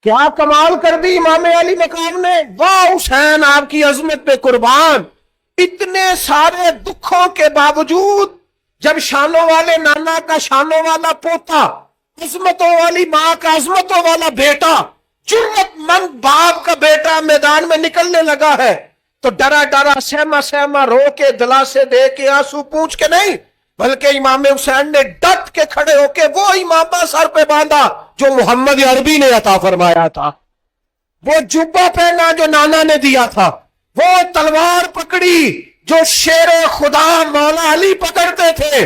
क्या कमाल कर दी इमाम अली मकाम ने। वाह हुसैन आपकी अजमत पे कुर्बान। इतने सारे दुखों के बावजूद जब शानों वाले नाना का शानों वाला पोता, अजमतों वाली माँ का अजमतों वाला बेटा, जुर्रतमंद बाप का बेटा मैदान में निकलने लगा है तो डरा डरा सहमा सहमा रो के दिलासे दे के आंसू पूछ के नहीं, बल्कि इमाम हुसैन ने डट के खड़े होके वो इमामा सर पे बांधा जो मोहम्मद अरबी ने अता फरमाया था, वो जुब्बा पहना जो नाना ने दिया था, वो तलवार पकड़ी जो शेर खुदा मौला अली पकड़ते थे।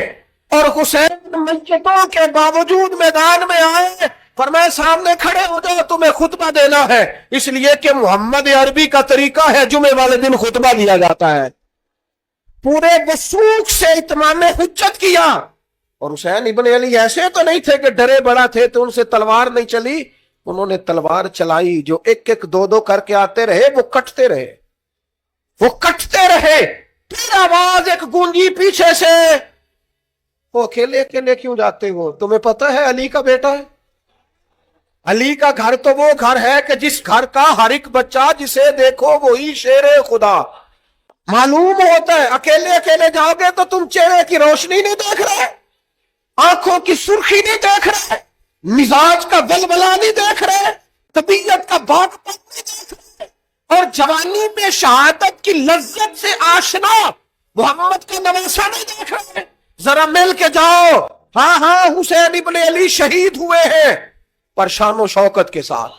और हुसैन मंचतों के बावजूद मैदान में आए, फरमाया सामने खड़े हो जाओ, तुम्हें खुतबा देना है, इसलिए कि मोहम्मद अरबी का तरीका है जुमे वाले दिन खुतबा दिया जाता है। पूरे वसूख से इत्माम हुज्जत किया। और हुसैन इब्न अली ऐसे तो नहीं थे कि डरे बड़ा थे तो उनसे तलवार नहीं चली, उन्होंने तलवार चलाई। जो एक एक दो दो करके आते रहे वो कटते रहे, वो कटते रहे। फिर आवाज एक गूंजी पीछे से, वो अकेले अकेले क्यों जाते हो, तुम्हें पता है अली का बेटा है। अली का घर तो वो घर है कि जिस घर का हर एक बच्चा जिसे देखो वही शेर खुदा मालूम होता है। अकेले अकेले जाओगे तो तुम चेहरे की रोशनी नहीं देख रहे, आंखों की सुर्खी नहीं देख रहे, मिजाज का बलबला नहीं देख रहे, तबीयत का बागपन नहीं देख रहे, और जवानी में शहादत की लज्जत से आशना मोहम्मद का नवासा नहीं देख रहे। जरा मिल के जाओ। हाँ हाँ हुसैन इब्न अली शहीद हुए हैं पर शानो शौकत के साथ।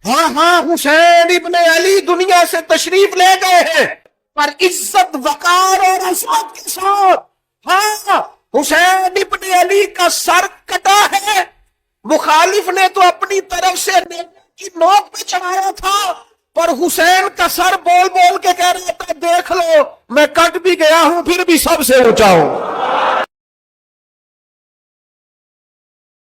हाँ हाँ हुसैन इब्न अली दुनिया से तशरीफ ले गए हैं पर इज्जत वकार और अजमत के साथ। हाँ हुसैन इब्न अली का सर कटा है, मुखालिफ ने तो अपनी तरफ से की नोक पे चढ़ाया था, पर हुसैन का सर बोल बोल के कह रहा था देख लो मैं कट भी गया हूं फिर भी सबसे ऊंचा हूं।